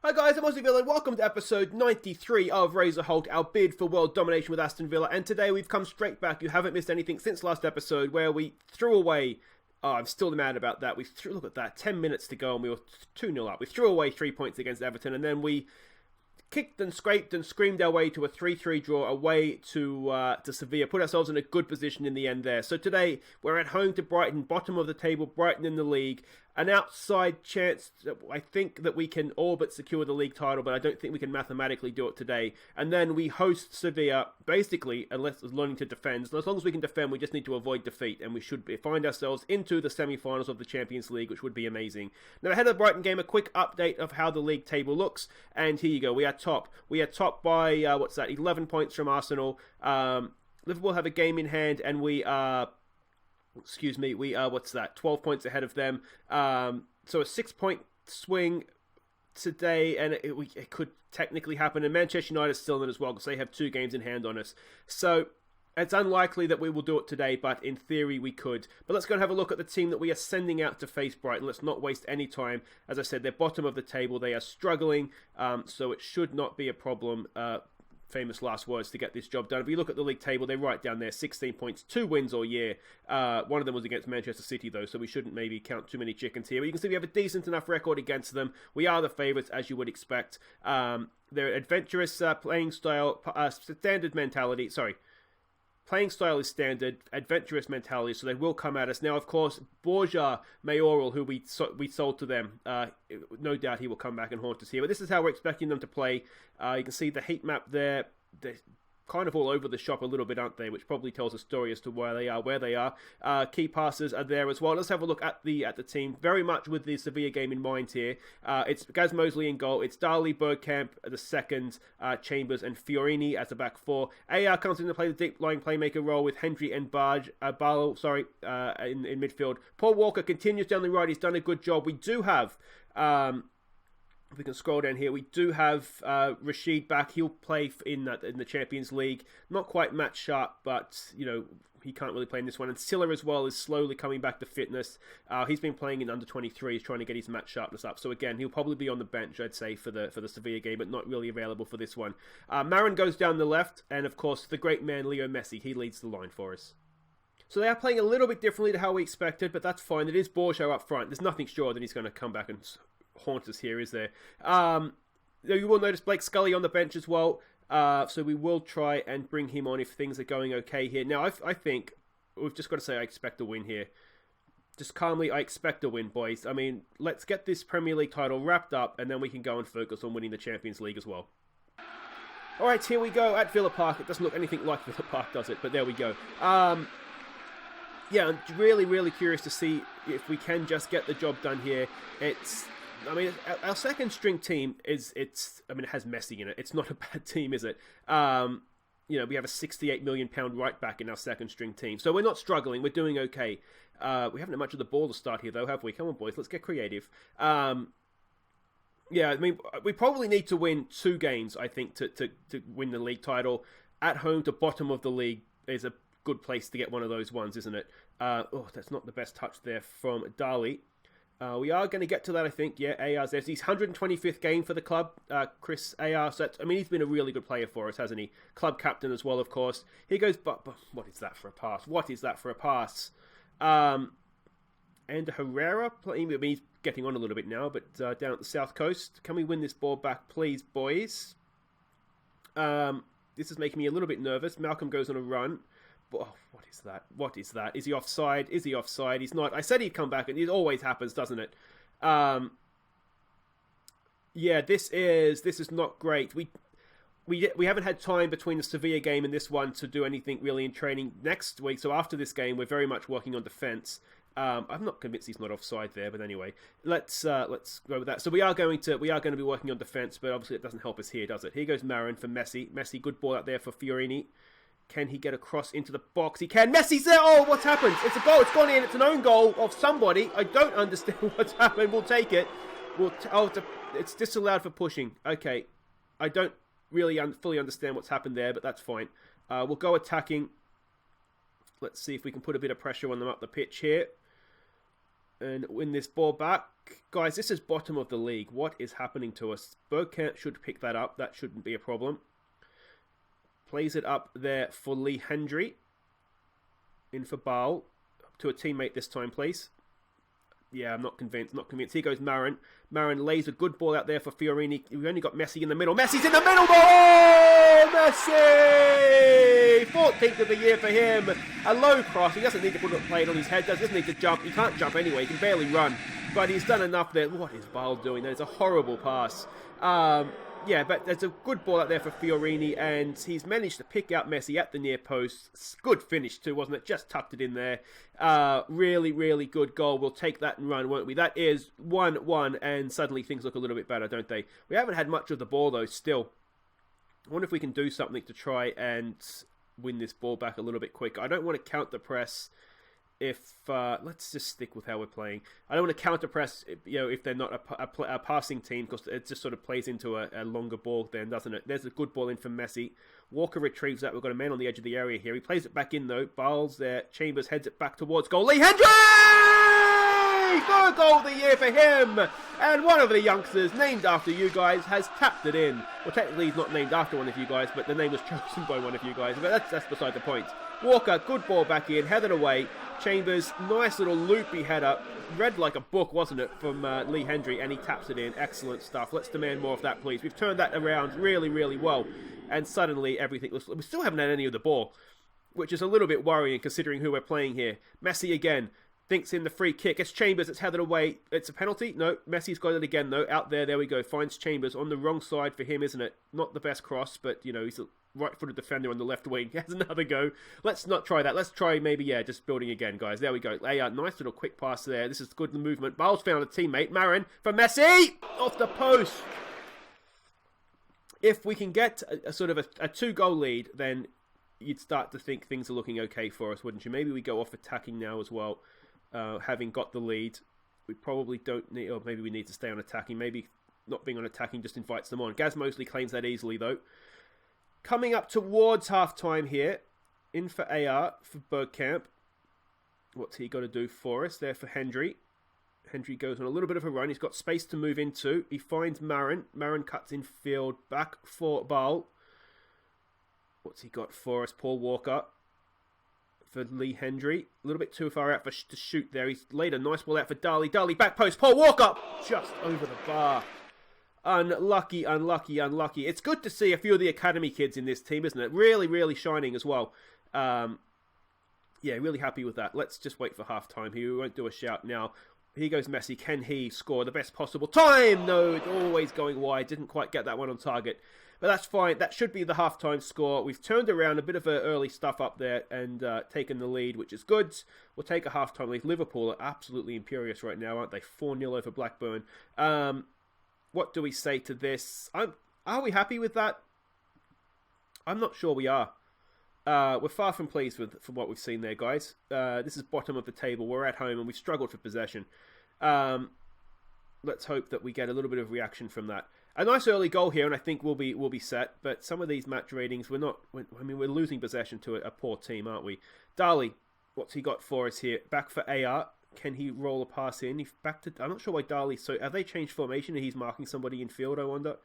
Hi guys, I'm Aussie Villa and welcome to episode 93 of Razor Holte, our bid for world domination with Aston Villa. And today we've come straight back. You haven't missed anything since last episode where we threw away... Oh, I'm still mad about that. Look at that, 10 minutes to go and we were 2-0 up. We threw away 3 points against Everton and then we kicked and scraped and screamed our way to a 3-3 draw away to Sevilla. Put ourselves in a good position in the end there. So today we're at home to Brighton, bottom of the table, Brighton in the league. An outside chance, I think, that we can all but secure the league title, but I don't think we can mathematically do it today. And then we host Sevilla, basically, unless it's learning to defend. So as long as we can defend, we just need to avoid defeat, and we should find ourselves into the semi-finals of the Champions League, which would be amazing. Now, ahead of the Brighton game, a quick update of how the league table looks, and here you go. We are top. We are top by, 11 points from Arsenal. Liverpool have a game in hand, and we are... we are, 12 points ahead of them. So a 6-point swing today, and it could technically happen. And Manchester United is still in it as well, because they have 2 games in hand on us. So it's unlikely that we will do it today, but in theory we could. But let's go and have a look at the team that we are sending out to face Brighton. Let's not waste any time. As I said, they're bottom of the table. They are struggling, so it should not be a problem. Famous last words to get this job done. If you look at the league table, they're right down there, 16 points, 2 wins all year. One of them was against Manchester City, though, so we shouldn't maybe count too many chickens here. But you can see we have a decent enough record against them. We are the favourites, as you would expect. Their adventurous playing style, standard mentality, playing style is standard, adventurous mentality, so they will come at us. Now, of course, Borja Mayoral, who we sold to them, no doubt he will come back and haunt us here. But this is how we're expecting them to play. You can see the heat map there. They're kind of all over the shop a little bit, aren't they? Which probably tells a story as to where they are. Key passes are there as well. Let's have a look at the team. Very much with the Sevilla game in mind here. It's Gaz Mosley in goal. It's Dali, Bergkamp the second, Chambers and Fiorini as the back four. AR comes in to play the deep lying playmaker role with Hendry and Barlow, in midfield. Paul Walker continues down the right. He's done a good job. We do have... if we can scroll down here, we do have Rashid back. He'll play in the Champions League. Not quite match sharp, but, he can't really play in this one. And Silla as well is slowly coming back to fitness. He's been playing in under 23. He's trying to get his match sharpness up. So again, he'll probably be on the bench, I'd say, for the Sevilla game, but not really available for this one. Marin goes down the left. And, of course, the great man, Leo Messi. He leads the line for us. So they are playing a little bit differently to how we expected, but that's fine. It is Borja up front. There's nothing sure that he's going to come back and... haunt us here, is there? You will notice Blake Scully on the bench as well, so we will try and bring him on if things are going okay here. Now, I think we've just got to say I expect a win here. Just calmly, I expect a win, boys. I mean, let's get this Premier League title wrapped up, and then we can go and focus on winning the Champions League as well. Alright, here we go at Villa Park. It doesn't look anything like Villa Park, does it? But there we go. Yeah, I'm really, really curious to see if we can just get the job done here. Our second string team it has Messi in it. It's not a bad team, is it? We have a £68 million right back in our second string team. So we're not struggling. We're doing okay. We haven't had much of the ball to start here, though, have we? Come on, boys. Let's get creative. We probably need to win 2 games, I think, to win the league title. At home to bottom of the league is a good place to get one of those ones, isn't it? That's not the best touch there from Dali. We are going to get to that, I think. Yeah, AR's there. He's 125th game for the club, Chris AR. So he's been a really good player for us, hasn't he? Club captain as well, of course. He goes, but what is that for a pass? And Herrera, he's getting on a little bit now, but down at the south coast. Can we win this ball back, please, boys? This is making me a little bit nervous. Malcolm goes on a run. Oh, what is that? Is he offside? He's not. I said he'd come back, and it always happens, doesn't it? This is not great. We haven't had time between the Sevilla game and this one to do anything really in training next week. So after this game, we're very much working on defence. I'm not convinced he's not offside there, but anyway, let's go with that. So we are going to be working on defence, but obviously it doesn't help us here, does it? Here goes Marin for Messi. Messi, good ball out there for Fiorini. Can he get across into the box? He can. Messi's there. Oh, what's happened? It's a goal. It's gone in. It's an own goal of somebody. I don't understand what's happened. We'll take it. It's disallowed for pushing. Okay. I don't really fully understand what's happened there, but that's fine. We'll go attacking. Let's see if we can put a bit of pressure on them up the pitch here. and win this ball back. Guys, this is bottom of the league. What is happening to us? Bergkamp should pick that up. That shouldn't be a problem. Plays it up there for Lee Hendry. In for Bale. To a teammate this time, please. Yeah, I'm not convinced. Not convinced. Here goes Marin. Marin lays a good ball out there for Fiorini. We've only got Messi in the middle. Messi's in the middle. Oh, Messi! 14th of the year for him. A low cross. He doesn't need to play it on his head. Doesn't need to jump. He can't jump anyway. He can barely run. But he's done enough there. What is Bale doing? That is a horrible pass. Yeah, but there's a good ball out there for Fiorini, and he's managed to pick out Messi at the near post. Good finish too, wasn't it? Just tucked it in there. Really, really good goal. We'll take that and run, won't we? That is 1-1, and suddenly things look a little bit better, don't they? We haven't had much of the ball, though, still. I wonder if we can do something to try and win this ball back a little bit quicker. I don't want to count the press. Let's just stick with how we're playing. I don't want to counter press, if they're not a passing team, because it just sort of plays into a longer ball then, doesn't it? There's a good ball in from Messi. Walker retrieves that. We've got a man on the edge of the area here. He plays it back in though. Bale's there. Chambers heads it back towards goal. Lee Hendry! Third goal of the year for him! And one of the youngsters, named after you guys, has tapped it in. Well, technically he's not named after one of you guys, but the name was chosen by one of you guys. But that's beside the point. Walker, good ball back in, headed away. Chambers, nice little loopy header. Read like a book, wasn't it, from Lee Hendry, and he taps it in. Excellent stuff. Let's demand more of that, please. We've turned that around really, really well. And suddenly everything looks... We still haven't had any of the ball, which is a little bit worrying considering who we're playing here. Messi again. Thinks in the free kick. It's Chambers. It's headed away. It's a penalty. No, Messi's got it again, though. Out there. There we go. Finds Chambers on the wrong side for him, isn't it? Not the best cross, but, he's a right-footed defender on the left wing. He has another go. Let's not try that. Let's try maybe, just building again, guys. There we go. Nice little quick pass there. This is good movement. Bale's found a teammate. Marin for Messi! Off the post! If we can get a sort of a 2-goal lead, then you'd start to think things are looking okay for us, wouldn't you? Maybe we go off attacking now as well. Having got the lead, we probably don't need, or maybe we need to stay on attacking. Maybe not being on attacking just invites them on. Gaz Mosley claims that easily, though. Coming up towards half-time here, in for AR for Bergkamp. What's he got to do for us? There for Hendry. Hendry goes on a little bit of a run. He's got space to move into. He finds Marin. Marin cuts in field. Back for Bale. What's he got for us? Paul Walker. For Lee Hendry. A little bit too far out to shoot there. He's laid a nice ball out for Dali. Dali back post. Paul Walker just over the bar. Unlucky, unlucky, unlucky. It's good to see a few of the academy kids in this team, isn't it? Really, really shining as well. Yeah, really happy with that. Let's just wait for half-time here. We won't do a shout now. Here goes Messi. Can he score the best possible time? No, it's always going wide. Didn't quite get that one on target. But that's fine. That should be the half-time score. We've turned around a bit of early stuff up there and taken the lead, which is good. We'll take a half-time lead. Liverpool are absolutely imperious right now, aren't they? 4-0 over Blackburn. What do we say to this? Are we happy with that? I'm not sure we are. We're far from pleased from what we've seen there, guys. This is bottom of the table. We're at home and we've struggled for possession. Let's hope that we get a little bit of reaction from that. A nice early goal here, and I think we'll be set. But some of these match ratings, we're losing possession to a poor team, aren't we? Dali, what's he got for us here? Back for AR. Can he roll a pass in? I'm not sure why Dali. So have they changed formation? And he's marking somebody in field, I wonder.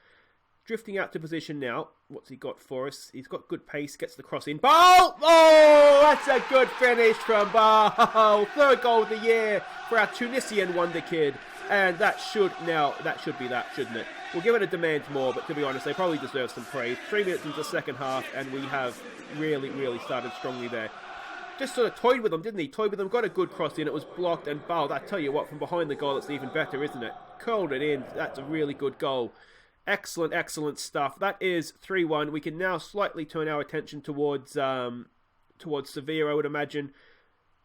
Drifting out to position now. What's he got for us? He's got good pace. Gets the cross in. Bale! Oh, that's a good finish from Bale. Third goal of the year for our Tunisian wonder kid. And that should be that, shouldn't it? We'll give it a demand more, but to be honest, they probably deserve some praise. 3 minutes into the second half, and we have really, really started strongly there. Just sort of toyed with them, didn't he? Toyed with them, got a good cross in, it was blocked, and Bale, I tell you what, from behind the goal, it's even better, isn't it? Curled it in, that's a really good goal. Excellent, excellent stuff. That is 3-1. We can now slightly turn our attention towards Sevilla, I would imagine.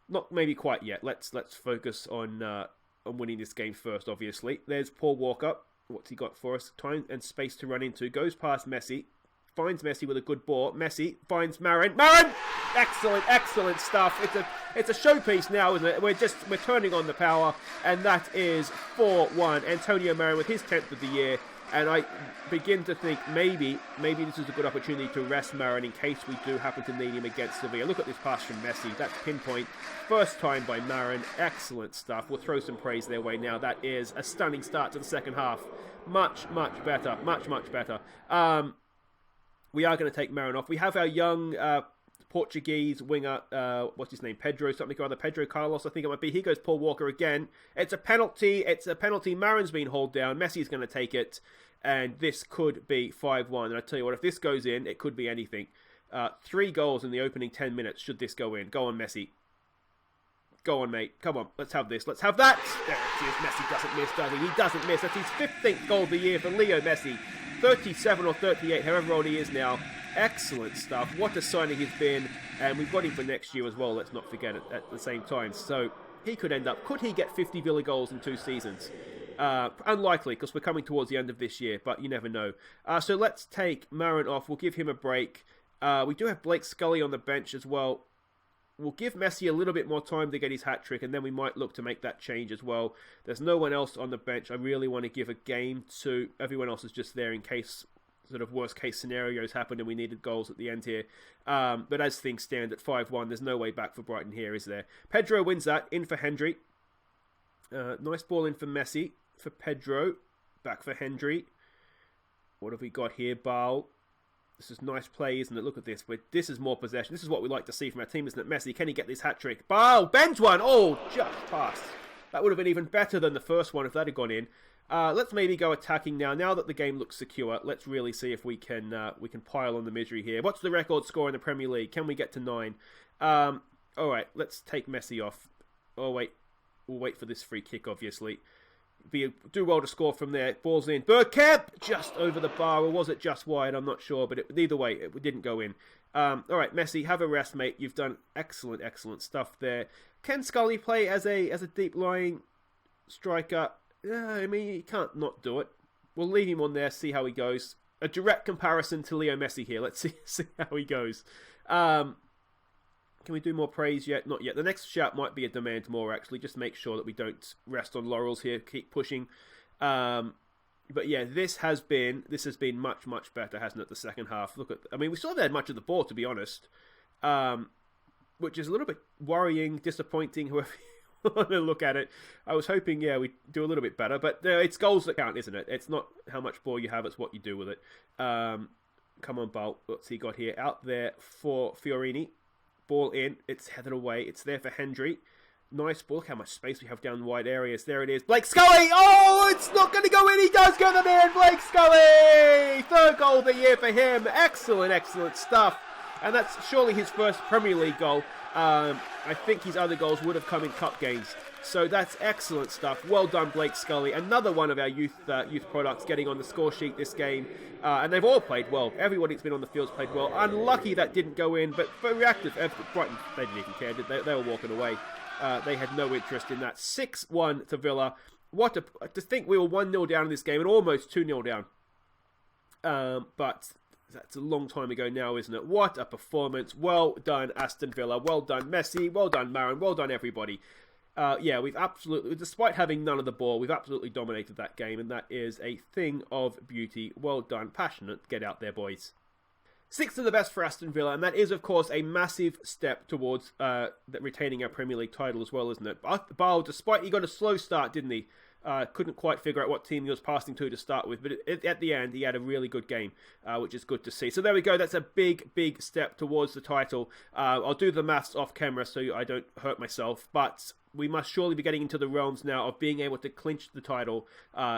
Not maybe quite yet. Let's focus on winning this game first, obviously. There's Paul Walker. What's he got for us? Time and space to run into. Goes past Messi. Finds Messi with a good ball. Messi finds Marin. Marin! Excellent, excellent stuff. It's a showpiece now, isn't it? We're turning on the power, and that is 4-1. Antonio Marin with his 10th of the year. And I begin to think maybe this is a good opportunity to rest Marin in case we do happen to need him against Sevilla. Look at this pass from Messi. That's pinpoint. First time by Marin. Excellent stuff. We'll throw some praise their way now. That is a stunning start to the second half. Much better. Much better. We are going to take Marin off. We have our young Portuguese winger, what's his name? Pedro Carlos, I think it might be. He goes Paul Walker again. It's a penalty. Marin's been hauled down. Messi's going to take it. And this could be 5-1. And I tell you what, if this goes in, it could be anything. 3 goals in the opening 10 minutes should this go in. Go on, Messi. Go on, mate. Come on, let's have this. Let's have that. There it is. Messi doesn't miss, does he? He doesn't miss. That's his 15th goal of the year for Leo Messi. 37 or 38, however old he is now. Excellent stuff. What a signing he's been. And we've got him for next year as well, let's not forget it at the same time. So he could end up... Could he get 50 Villa goals in 2 seasons? Unlikely, because we're coming towards the end of this year, but you never know. So let's take Marin off. We'll give him a break. We do have Blake Scully on the bench as well. We'll give Messi a little bit more time to get his hat-trick, and then we might look to make that change as well. There's no one else on the bench I really want to give a game to. Everyone else is just there in case sort of worst-case scenarios happened and we needed goals at the end here. But as things stand at 5-1, there's no way back for Brighton here, is there? Pedro wins that. In for Hendry. Nice ball in for Messi. For Pedro. Back for Hendry. What have we got here? Bale. This is nice play, isn't it? Look at this. This is more possession. This is what we like to see from our team, isn't it? Messi, can he get this hat-trick? Bale bends one. Oh, just passed. That would have been even better than the first one if that had gone in. Let's maybe go attacking now. Now that the game looks secure, let's really see if we can pile on the misery here. What's the record score in the Premier League? Can we get to 9? All right, let's take Messi off. Oh, wait. We'll wait for this free kick, obviously. Do well to score from there. Ball's in. Bergkamp! Just over the bar. Or was it just wide? I'm not sure. But either way, it didn't go in. All right, Messi, have a rest, mate. You've done excellent stuff there. Can Scully play as a deep-lying striker? I mean, he can't not do it. We'll leave him on there, see how he goes. A direct comparison to Leo Messi here. Let's see how he goes. Can we do more praise yet? Not yet. The next shout might be a demand more, actually. Just make sure that we don't rest on laurels here. Keep pushing. But yeah, this has been much better, hasn't it? The second half. We still haven't had much of the ball, to be honest. Which is a little bit worrying, disappointing, whoever you want to look at it. I was hoping, we'd do a little bit better. But it's goals that count, isn't it? It's not how much ball you have, it's what you do with it. Come on, Bolt. What's he got here? Out there for Fiorini. Ball in, it's headed away, it's there for Hendry. Nice ball, look how much space we have down wide areas. There it is, Blake Scully! Oh, it's not going to go in, he does go to the end, Blake Scully! 3rd goal of the year for him, excellent stuff. And that's surely his first Premier League goal. I think his other goals would have come in cup games. So that's excellent stuff. Well done, Blake Scully. Another one of our youth products getting on the score sheet this game. And they've all played well. Everybody that's been on the field's played well. Unlucky that didn't go in, but very active. Brighton, they didn't even care, did they? They were walking away. They had no interest in that. 6-1 to Villa. To think we were 1-0 down in this game and almost 2-0 down. But that's a long time ago now, isn't it? What a performance. Well done, Aston Villa. Well done, Messi. Well done, Marin. Well done, everybody. We've absolutely, despite having none of the ball, we've absolutely dominated that game, and that is a thing of beauty. Well done, passionate. Get out there, boys. 6 to the best for Aston Villa, and that is, of course, a massive step towards retaining our Premier League title as well, isn't it? Bale, despite he got a slow start, didn't he? Couldn't quite figure out what team he was passing to start with, but at the end, he had a really good game, which is good to see. So there we go. That's a big step towards the title. I'll do the maths off camera so I don't hurt myself, but we must surely be getting into the realms now of being able to clinch the title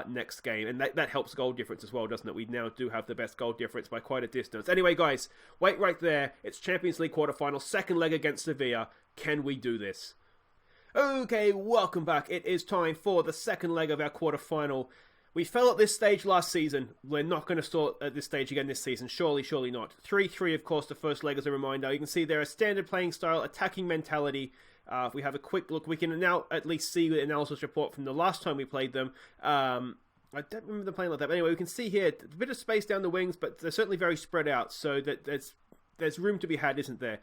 next game, and that helps goal difference as well, doesn't it? We now do have the best goal difference by quite a distance. Anyway, guys, wait right there. It's Champions League quarterfinal, second leg against Sevilla. Can we do this? Okay, welcome back. It is time for the second leg of our quarterfinal. We fell at this stage last season. We're not going to stall at this stage again this season. Surely not. 3-3, of course, the first leg as a reminder. You can see there a standard playing style, attacking mentality. If we have a quick look, we can now at least see the analysis report from the last time we played them. I don't remember them playing like that. But anyway, we can see here a bit of space down the wings, but they're certainly very spread out. So that there's room to be had, isn't there?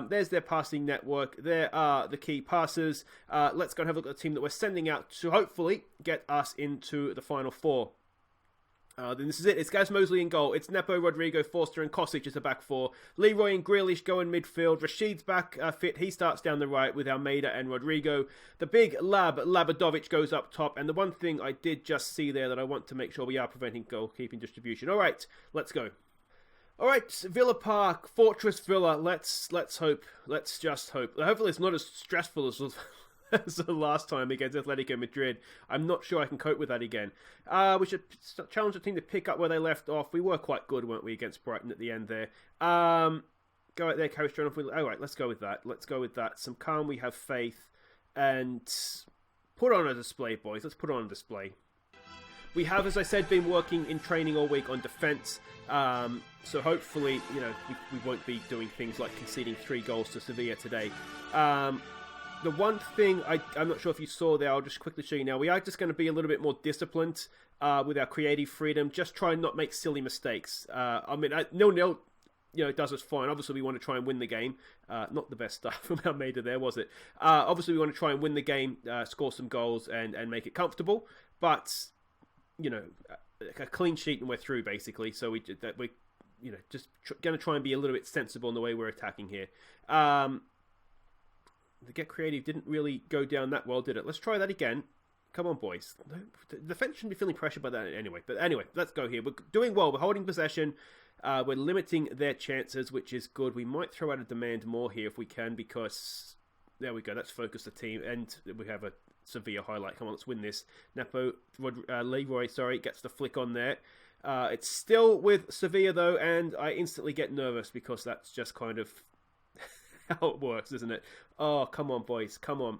There's their passing network. There are the key passes. Let's go and have a look at the team that we're sending out to hopefully get us into the Final Four. Then this is it. It's Gaz Mosley in goal. It's Nepo, Rodrigo, Forster and Kostic as the back four. Leroy and Grealish go in midfield. Rashid's back fit. He starts down the right with Almeida and Rodrigo. The big Labadovic goes up top. And the one thing I did just see there that I want to make sure we are preventing goalkeeping distribution. All right, let's go. All right, Villa Park, Fortress Villa. Let's hope. Let's just hope. Hopefully it's not as stressful as the last time against Atletico Madrid. I'm not sure I can cope with that again. We should challenge the team to pick up where they left off. We were quite good, weren't we, against Brighton at the end there. Go out there, Coach. All right, let's go with that. Let's go with that. Some calm, we have faith. And put on a display, boys. Let's put on a display. We have, as I said, been working in training all week on defence. So hopefully, we won't be doing things like conceding 3 goals to Sevilla today. The one thing, I'm not sure if you saw there, I'll just quickly show you now. We are just going to be a little bit more disciplined with our creative freedom. Just try and not make silly mistakes. 0-0, does us fine. Obviously, we want to try and win the game. Not the best stuff from Almeida there, was it? Obviously, we want to try and win the game, score some goals, and make it comfortable. But, a clean sheet and we're through, basically. So we're just going to try and be a little bit sensible in the way we're attacking here. The get creative didn't really go down that well, did it? Let's try that again. Come on, boys. The defense shouldn't be feeling pressured by that anyway. But anyway, let's go here. We're doing well. We're holding possession. We're limiting their chances, which is good. We might throw out a demand more here if we can, because there we go. Let's focus the team. And we have a Sevilla highlight. Come on, let's win this. Leroy, gets the flick on there. It's still with Sevilla, though, and I instantly get nervous because that's just kind of how it works, isn't it? Oh, come on, boys. Come on.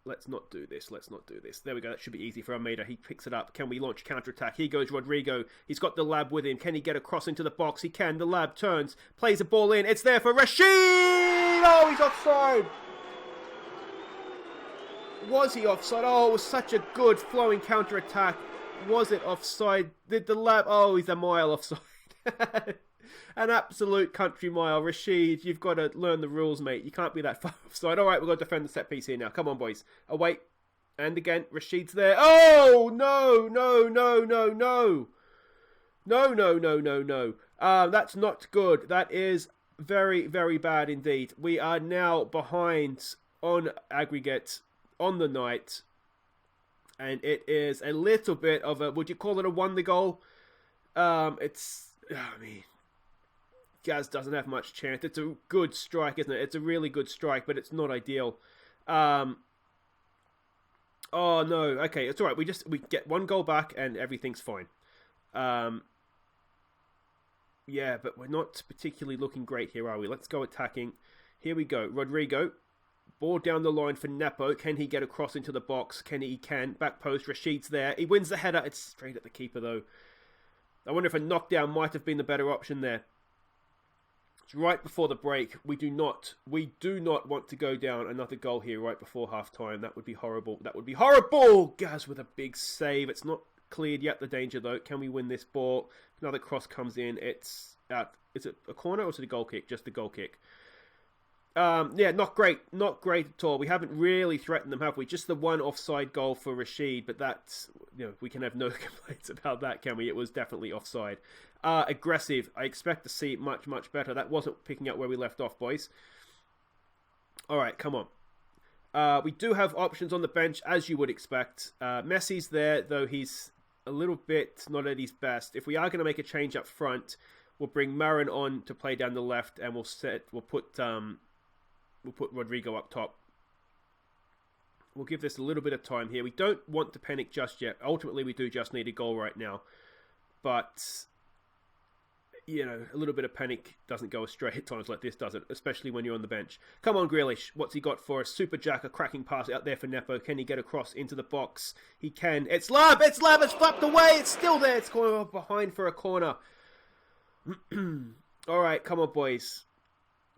Let's not do this. Let's not do this. There we go. That should be easy for Almeida. He picks it up. Can we launch counter-attack? Here goes Rodrigo. He's got the Lab with him. Can he get across into the box? He can. The Lab turns. Plays the ball in. It's there for Rashid! Oh, he's offside! Was he offside? Oh, it was such a good flowing counter-attack. Was it offside? Did the Lab... Oh, he's a mile offside. An absolute country mile. Rashid, you've got to learn the rules, mate. You can't be that far offside. All right, we've got to defend the set piece here now. Come on, boys. Oh, wait. And again, Rashid's there. Oh, no. No. That's not good. That is very, very bad indeed. We are now behind on aggregate on the night. And it is a little bit of a... Would you call it a wonder goal? Gaz doesn't have much chance. It's a good strike, isn't it? It's a really good strike, but it's not ideal. Oh, no. Okay, it's all right. We get 1 goal back and everything's fine. Yeah, but we're not particularly looking great here, are we? Let's go attacking. Here we go. Rodrigo. Ball down the line for Nepo. Can he get across into the box? He can. Back post. Rashid's there. He wins the header. It's straight at the keeper, though. I wonder if a knockdown might have been the better option there. It's right before the break. We do not want to go down another goal here right before half-time. That would be horrible. That would be horrible! Gaz with a big save. It's not cleared yet, the danger, though. Can we win this ball? Another cross comes in. It's out. Is it a corner or is it a goal kick? Just the goal kick. Yeah, not great. Not great at all. We haven't really threatened them, have we? Just the 1 offside goal for Rashid, but that's, we can have no complaints about that, can we? It was definitely offside. Aggressive. I expect to see much, much better. That wasn't picking up where we left off, boys. All right, come on. We do have options on the bench, as you would expect. Messi's there, though he's a little bit not at his best. If we are going to make a change up front, we'll bring Marin on to play down the left, and we'll put Rodrigo up top. We'll give this a little bit of time here. We don't want to panic just yet. Ultimately, we do just need a goal right now. But, a little bit of panic doesn't go astray at times like this, does it? Especially when you're on the bench. Come on, Grealish. What's he got for us? Super Jack, a cracking pass out there for Nepo. Can he get across into the box? He can. It's Lab! It's flapped away! It's still there! It's going behind for a corner. All right, come on, boys.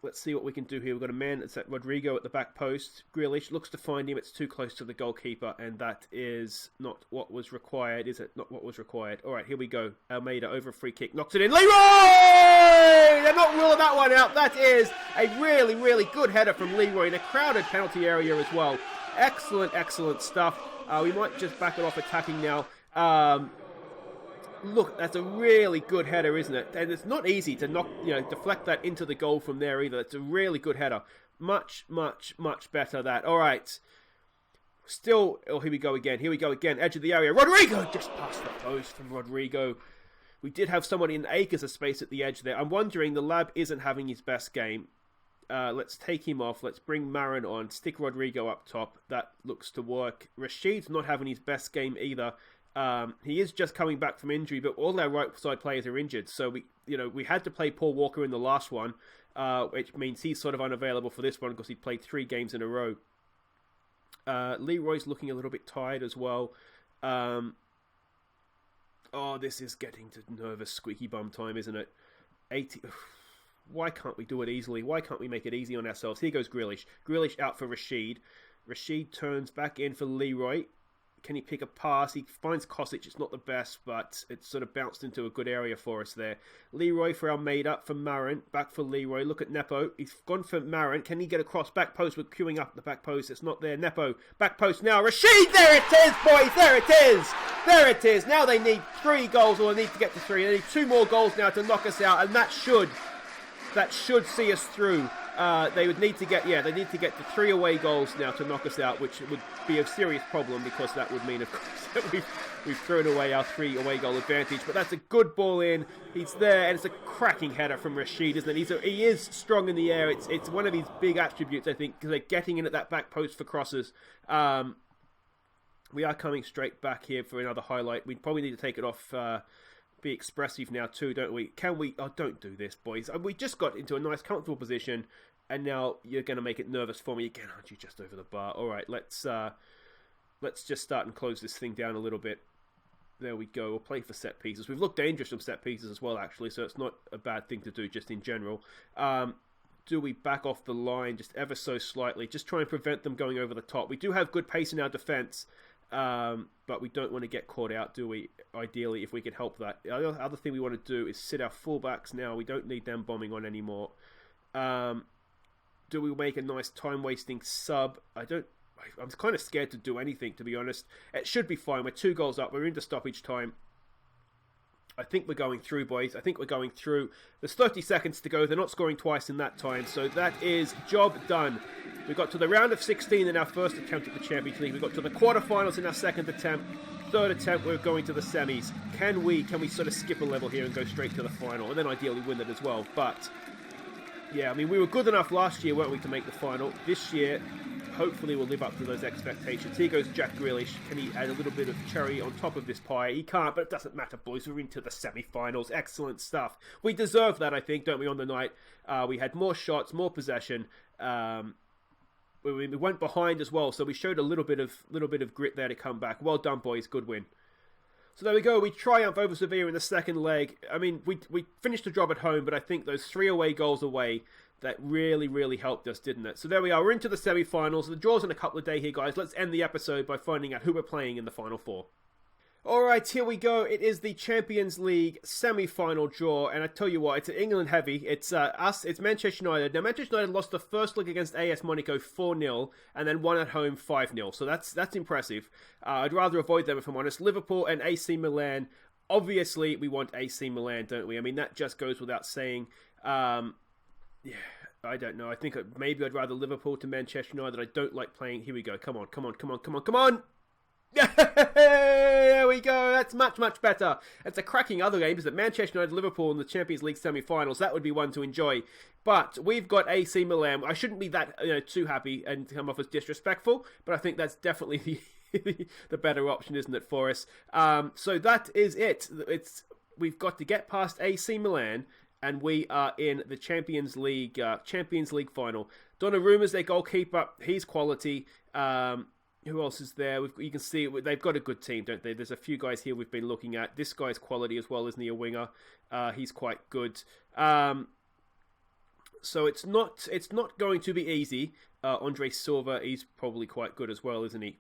Let's see what we can do here. We've got a man that's at Rodrigo at the back post. Grealish looks to find him. It's too close to the goalkeeper, and that is not what was required, is it? Not what was required. All right, here we go. Almeida over a free kick. Knocks it in. Leroy! They're not ruling that one out. That is a really, really good header from Leroy in a crowded penalty area as well. Excellent, excellent stuff. We might just back it off attacking now. look, that's a really good header, isn't it? And it's not easy to deflect that into the goal from there either. It's a really good header. Much, much, much better that. All right. Still, here we go again. Edge of the area. Rodrigo just past the post from Rodrigo. We did have somebody in acres of space at the edge there. I'm wondering, the lab isn't having his best game. Let's take him off. Let's bring Marin on. Stick Rodrigo up top. That looks to work. Rashid's not having his best game either. He is just coming back from injury, but all our right side players are injured. So we had to play Paul Walker in the last one, which means he's sort of unavailable for this one because he played 3 games in a row. Leroy's looking a little bit tired as well. This is getting to nervous squeaky bum time, isn't it? 80. Why can't we do it easily? Why can't we make it easy on ourselves? Here goes Grealish. Grealish out for Rashid. Rashid turns back in for Leroy. Can he pick a pass? He finds Kosic. It's not the best, but it's sort of bounced into a good area for us there. Leroy for Almeida, for Marin. Back for Leroy. Look at Nepo. He's gone for Marin. Can he get across? Back post. We're queuing up the back post. It's not there. Nepo. Back post now. Rashid! There it is, boys! There it is! There it is! Now they need 3 goals, or they need to get to 3. They need 2 more goals now to knock us out, and that should see us through. They need to get to 3 away goals now to knock us out, which would be a serious problem because that would mean, of course, that we've thrown away our 3 away goal advantage. But that's a good ball in. He's there, and it's a cracking header from Rashid, isn't it? He is strong in the air. It's one of his big attributes, I think, because they're getting in at that back post for crosses. We are coming straight back here for another highlight. We probably need to take it off. Be expressive now too, don't we? Can we? Oh, don't do this, boys. We just got into a nice, comfortable position, and now you're going to make it nervous for me again, aren't you? Just over the bar. All right, let's just start and close this thing down a little bit. There we go. We'll play for set pieces. We've looked dangerous from set pieces as well, actually, so it's not a bad thing to do just in general. Do we back off the line just ever so slightly? Just try and prevent them going over the top. We do have good pace in our defence. But we don't want to get caught out, do we? Ideally, if we can help that. The other thing we want to do is sit our fullbacks now. We don't need them bombing on anymore. Do we make a nice time-wasting sub? I'm kind of scared to do anything, to be honest. It should be fine. We're 2 goals up. We're into stoppage time. I think we're going through, boys. I think we're going through. There's 30 seconds to go. They're not scoring twice in that time. So that is job done. We got to the round of 16 in our first attempt at the Champions League. We got to the quarterfinals in our second attempt. Third attempt, we're going to the semis. Can we sort of skip a level here and go straight to the final? And then ideally win it as well. But, yeah, I mean, we were good enough last year, weren't we, to make the final. This year, hopefully we'll live up to those expectations. Here goes Jack Grealish. Can he add a little bit of cherry on top of this pie? He can't, but it doesn't matter, boys. We're into the semi-finals. Excellent stuff. We deserve that, I think, don't we, on the night? We had more shots, more possession. We went behind as well, so we showed a little bit of grit there to come back. Well done, boys. Good win. So there we go. We triumph over Sevilla in the second leg. I mean, we finished the job at home, but I think those 3 away goals away, that really, really helped us, didn't it? So there we are. We're into the semi-finals. The draw's in a couple of days here, guys. Let's end the episode by finding out who we're playing in the Final Four. Alright, here we go. It is the Champions League semi-final draw, and I tell you what, it's England heavy. It's it's Manchester United. Now, Manchester United lost the first leg against AS Monaco 4-0, and then won at home 5-0, so that's impressive. I'd rather avoid them, if I'm honest. Liverpool and AC Milan, obviously we want AC Milan, don't we? I mean, that just goes without saying. Yeah, I don't know. I think maybe I'd rather Liverpool to Manchester United. I don't like playing. Here we go. Come on! There we go. That's much, much better. It's a cracking other game, isn't it? Manchester United, Liverpool in the Champions League semi-finals. That would be one to enjoy. But we've got AC Milan. I shouldn't be that too happy and come off as disrespectful, but I think that's definitely the better option, isn't it, for us? So that is it. We've got to get past AC Milan, and we are in the Champions League final. Donnarumma's their goalkeeper. He's quality. Who else is there? You can see they've got a good team, don't they? There's a few guys here we've been looking at. This guy's quality as well, isn't he? A winger. He's quite good. So it's not going to be easy. Andre Silva, he's probably quite good as well, isn't he?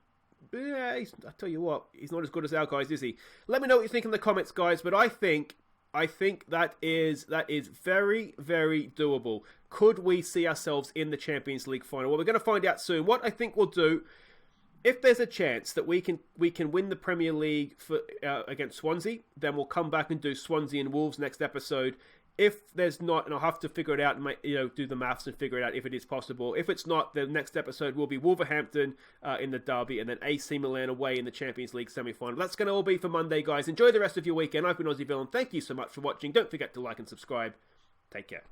Yeah, I tell you what, he's not as good as our guys, is he? Let me know what you think in the comments, guys. But I think that is very, very doable. Could we see ourselves in the Champions League final? Well, we're going to find out soon. What I think we'll do if there's a chance that we can win the Premier League against Swansea, then we'll come back and do Swansea and Wolves next episode. If there's not, and I'll have to figure it out and do the maths and figure it out if it is possible. If it's not, the next episode will be Wolverhampton in the derby, and then AC Milan away in the Champions League semi-final. That's going to all be for Monday, guys. Enjoy the rest of your weekend. I've been Aussie Villain. Thank you so much for watching. Don't forget to like and subscribe. Take care.